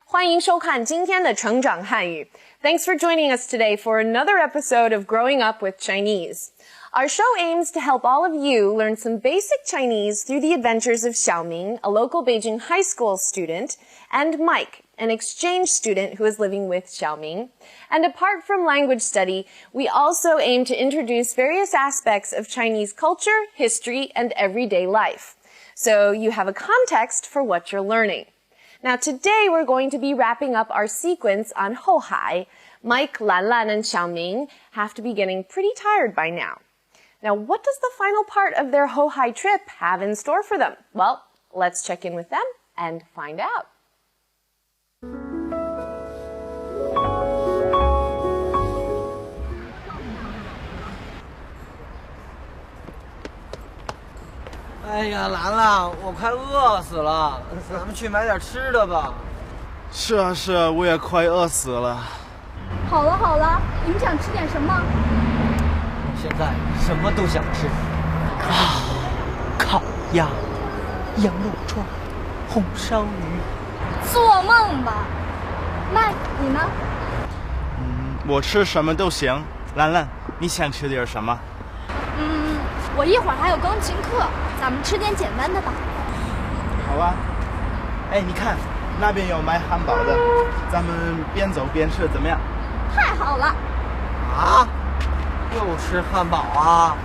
欢迎收看今天的成长汉语。Thanks for joining us today for another episode of Growing Up with Chinese. Our show aims to help all of you learn some basic Chinese through the adventures of Xiaoming, a local Beijing high school student, and Mike, an exchange student who is living with Xiaoming. And apart from language study, we also aim to introduce various aspects of Chinese culture, history, and everyday life. So you have a context for what you're learning. Now today we're going to be wrapping up our sequence on Hohai. Mike, Lanlan, and Xiaoming have to be getting pretty tired by now. Now what does the final part of their Hohai trip have in store for them? Well, let's check in with them and find out. "哎呀，兰兰，我快饿死了，咱们去买点吃的吧。是啊，我也快饿死了。好了，你们想吃点什么？我现在什么都想吃，烤鸭、羊肉串、红烧鱼。做梦吧！麦，你呢？我吃什么都行。兰兰，你想吃点什么？我一会儿还有钢琴课，咱们吃点简单的吧。好啊。哎，你看，那边有卖汉堡的，咱们边走边吃，怎么样？太好了！啊？又吃汉堡啊？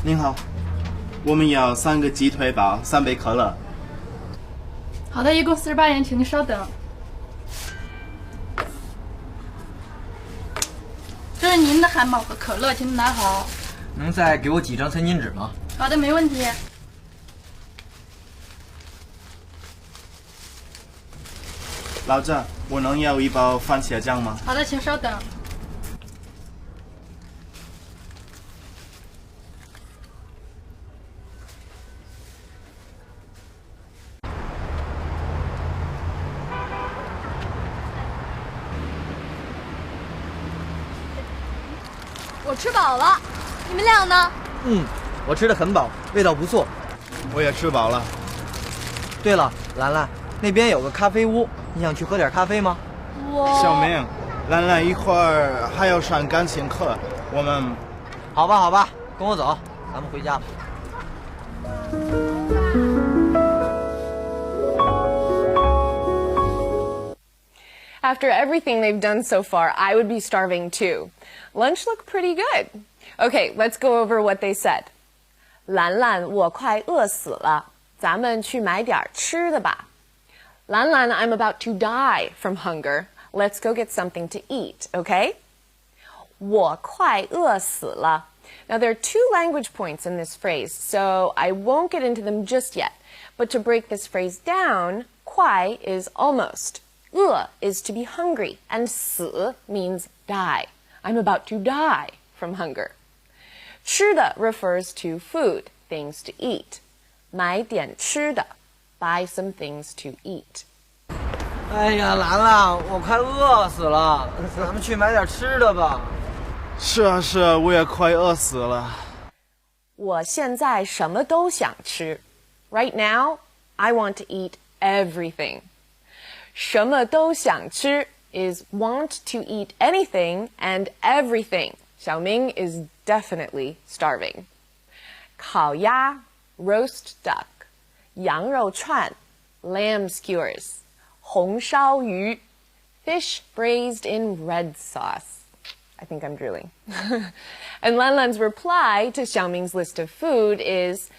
您好，我们要3个鸡腿堡，3杯可乐。好的，一共48元，请您稍等。这是您的汉堡和可乐，请您拿好。能再给我几张餐巾纸吗？好的，没问题。老郑，我能要一包番茄酱吗？好的，请稍等。我吃饱了，你们俩呢？我吃得很饱，味道不错。我也吃饱了。对了，兰兰，那边有个咖啡屋，你想去喝点咖啡吗？小明，兰兰一会儿还要上钢琴课，我们……好吧，跟我走，咱们回家吧。After everything they've done so far, I would be starving too. Lunch looked pretty good. Okay, let's go over what they said. 兰兰，我快饿死了，咱们去买点吃的吧。兰兰, I'm about to die from hunger. Let's go get something to eat, okay? 我快饿死了. Now there are 2 language points in this phrase, so I won't get into them just yet. But to break this phrase down, 快 is almost. 饿 is to be hungry, and 死 means die. I'm about to die from hunger. 吃的 refers to food, things to eat. 买点吃的 buy some things to eat. 哎呀，兰兰，我快饿死了，咱们去买点吃的吧。是啊，我也快饿死了。我现在什么都想吃。Right now, I want to eat everything. 什么都想吃 is want to eat anything and everything. Xiaoming is definitely starving. 烤鸭 roast duck. 羊肉串 lamb skewers. 红烧鱼 fish braised in red sauce. I think I'm drooling. And Lanlan's reply to Xiaoming's list of food is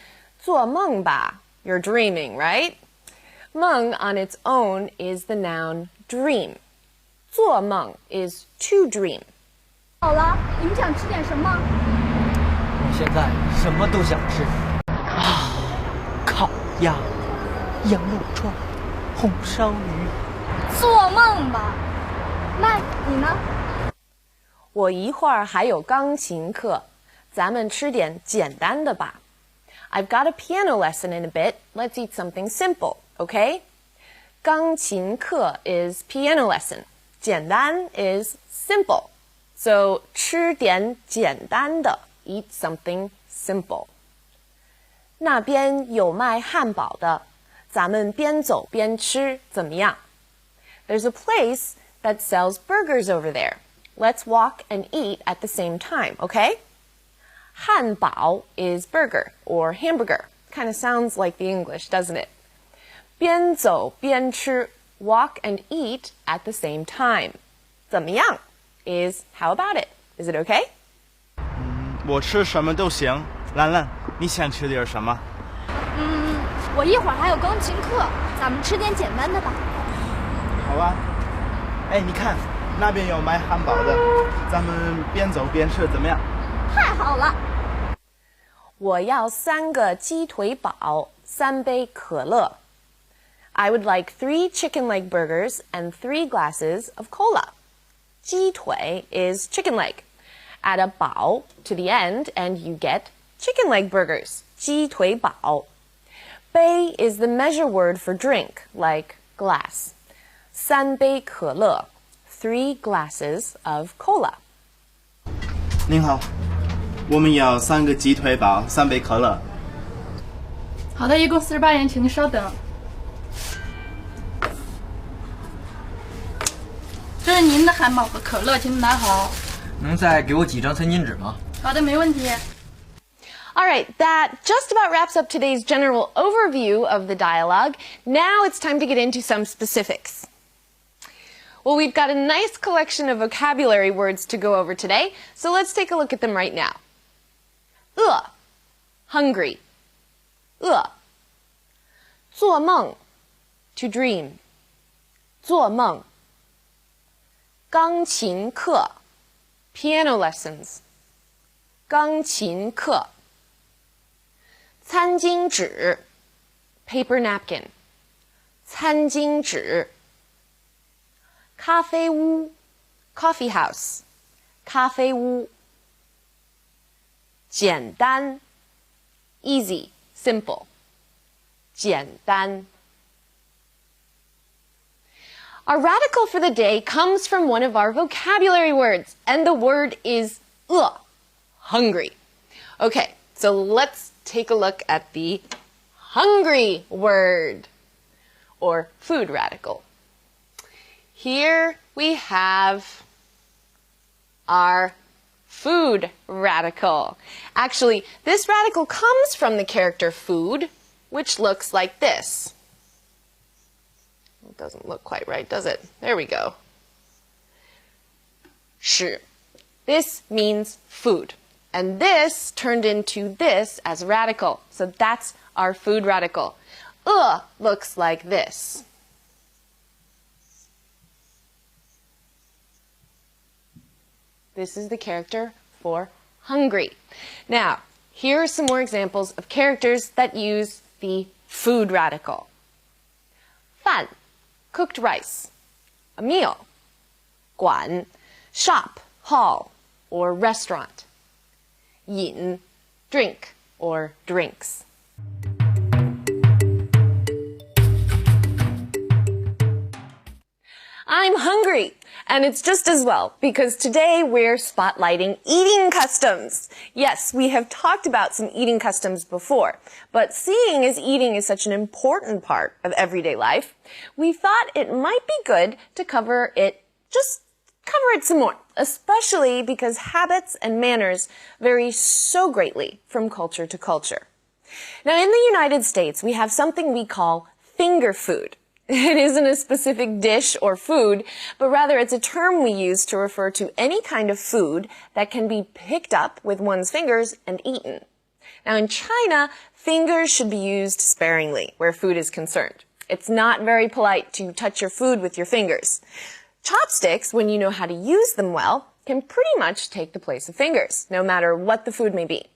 做梦吧. You're dreaming, right? 梦 on its own is the noun dream. 做梦 is to dream. 好了，你们想吃点什么？我现在什么都想吃，烤鸭、羊肉串、红烧鱼。做梦吧！麦，你呢？我一会儿还有钢琴课，咱们吃点简单的吧。I've got a piano lesson in a bit. Let's eat something simple, okay? 钢琴课 is piano lesson. 简单 is simple. So 吃点简单的 eat something simple. 那边有卖汉堡的，咱们边走边吃，怎么样？ There's a place that sells burgers over there. Let's walk and eat at the same time, okay? 汉堡 is burger or hamburger. Kind of sounds like the English, doesn't it? 边走边吃 walk and eat at the same time. 怎么样 is how about it? Is it okay? 我吃什么都行。兰兰，你想吃点什么？我一会儿还有钢琴课，咱们吃点简单的吧。好啊。哎，你看那边有卖汉堡的，咱们边走边吃，怎么样？太好了。我要3个鸡腿堡，3杯可乐。I would like 3 chicken leg burgers and 3 glasses of cola. 鸡腿 is chicken leg. Add a 堡 to the end and you get chicken leg burgers. 鸡腿堡。杯 is the measure word for drink, like glass. 3杯可乐 3 glasses of cola. 您好，我们要3个鸡腿堡，3杯可乐。好的，一共48元，请您稍等。这是您的汉堡和可乐，请您拿好。能再给我几张餐巾纸吗？好的，没问题。All right, that just about wraps up today's general overview of the dialogue. Now it's time to get into some specifics. Well, we've got a nice collection of vocabulary words to go over today, so let's take a look at them right now. 饿 hungry. 饿做梦 to dream. 做梦钢琴课 piano lessons. 钢琴课餐巾纸 paper napkin. 餐巾纸咖啡屋 coffee house. 咖啡屋简单 easy, simple. 简单 Our radical for the day comes from one of our vocabulary words, and the word is 饿 hungry. Okay, so let's take a look at the hungry word, or food radical. Here we have our food radical. Actually, this radical comes from the character food, which looks like this. It doesn't look quite right, does it? There we go. 是. This means food. And this turned into this as a radical. So that's our food radical. Looks like this. This is the character for hungry. Now, here are some more examples of characters that use the food radical. 饭 cooked rice. A meal. 馆 shop, hall, or restaurant. 饮 drink, or drinks. I'm hungry, and it's just as well, because today we're spotlighting eating customs. Yes, we have talked about some eating customs before, but seeing as eating is such an important part of everyday life, we thought it might be good to cover it some more, especially because habits and manners vary so greatly from culture to culture. Now, in the United States, we have something we call finger food. It isn't a specific dish or food, but rather it's a term we use to refer to any kind of food that can be picked up with one's fingers and eaten. Now, in China, fingers should be used sparingly where food is concerned. It's not very polite to touch your food with your fingers. Chopsticks, when you know how to use them well, can pretty much take the place of fingers, no matter what the food may be.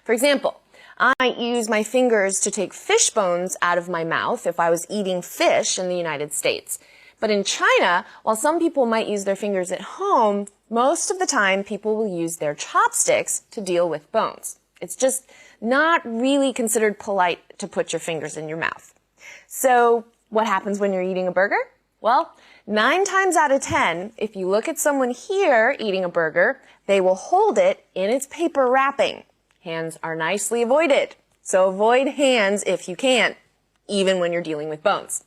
For example, I might use my fingers to take fish bones out of my mouth if I was eating fish in the United States. But in China, while some people might use their fingers at home, most of the time people will use their chopsticks to deal with bones. It's just not really considered polite to put your fingers in your mouth. So What happens when you're eating a burger? Well, 9 times out of 10, if you look at someone here eating a burger, they will hold it in its paper wrapping. Hands are nicely avoided. So avoid hands if you can, even when you're dealing with bones.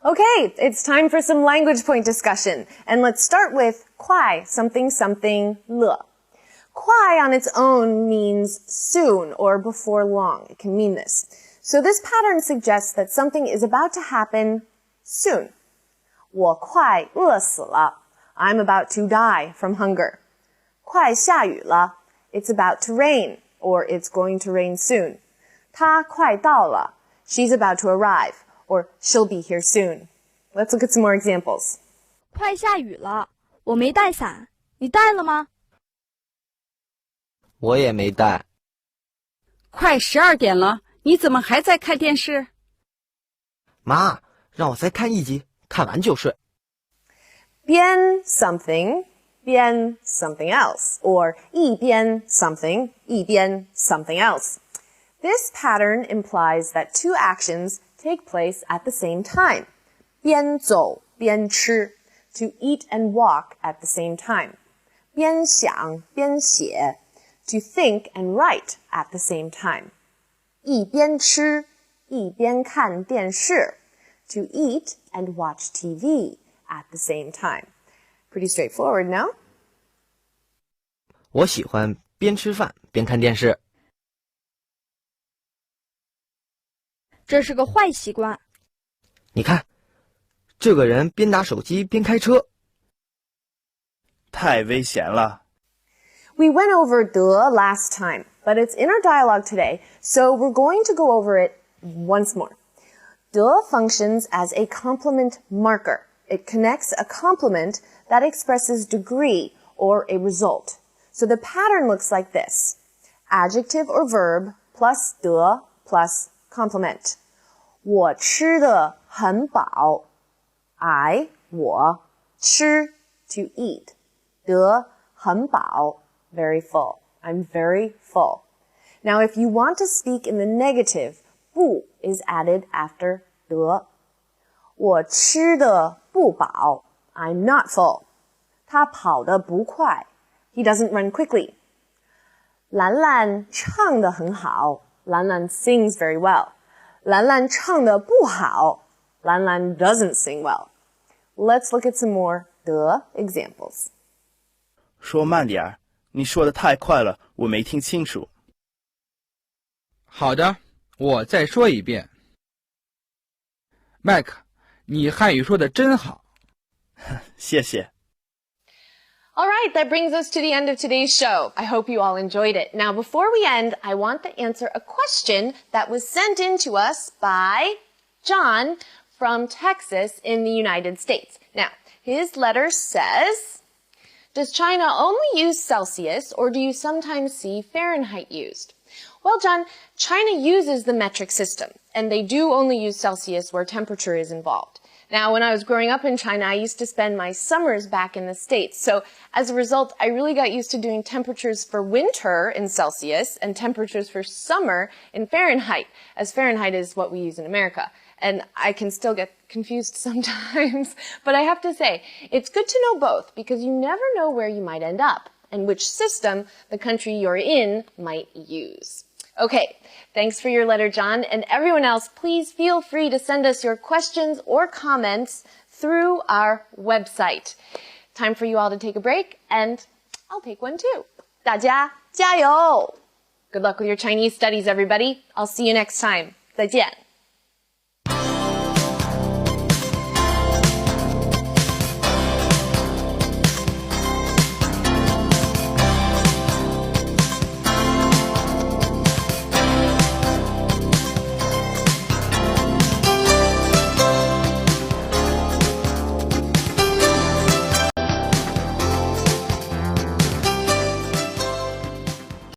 Okay, it's time for some language point discussion. And let's start with 快 something something 了. 快 on its own means soon or before long. It can mean this. So this pattern suggests that something is about to happen soon. 我快饿死了. I'm about to die from hunger. 快下雨了. It's about to rain, or it's going to rain soon. 她快到了. She's about to arrive, or she'll be here soon. Let's look at some more examples. 快下雨了，我没带伞，你带了吗？我也没带。快12点了，你怎么还在看电视？妈，让我再看一集，看完就睡。边 something, 边 something else, or 一边 something, 一边 something else. This pattern implies that two actions take place at the same time. 边走边吃, to eat and walk at the same time. 边想边写, to think and write at the same time. 一边吃一边看电视, to eat and watch TV at the same time. Pretty straightforward, no? 我喜欢边吃饭边看电视。这是个坏习惯。你看，这个人边打手机边开车。太危险了。We went over 的 last time, but it's in our dialogue today, so we're going to go over it once more. 的 functions as a complement marker. It connects a complement that expresses degree or a result. So the pattern looks like this. Adjective or verb plus 的 plus complement. 我吃得很饱.我吃 to eat. 得很饱 very full. I'm very full. Now if you want to speak in the negative, 不 is added after 得. 我吃得不饱 I'm not full. 他跑得不快 He doesn't run quickly. 兰兰唱得很好 兰兰 sings very well. 兰兰唱得不好 兰兰 doesn't sing well. Let's look at some more 的 examples. 说慢点儿，你说的太快了，我没听清楚。好的，我再说一遍。麦克，你汉语说的真好。谢谢。All right, that brings us to the end of today's show. I hope you all enjoyed it. Now, before we end, I want to answer a question that was sent in to us by John from Texas in the United States. Now, his letter says, does China only use Celsius, or do you sometimes see Fahrenheit used? Well, John, China uses the metric system, and they do only use Celsius where temperature is involved. Now, when I was growing up in China, I used to spend my summers back in the States. So as a result, I really got used to doing temperatures for winter in Celsius and temperatures for summer in Fahrenheit, as Fahrenheit is what we use in America. And I can still get confused sometimes. But I have to say, it's good to know both because you never know where you might end up and which system the country you're in might use. Okay, thanks for your letter, John. And everyone else, please feel free to send us your questions or comments through our website. Time for you all to take a break, and I'll take one too. 大家加油! Good luck with your Chinese studies, everybody. I'll see you next time. 再见.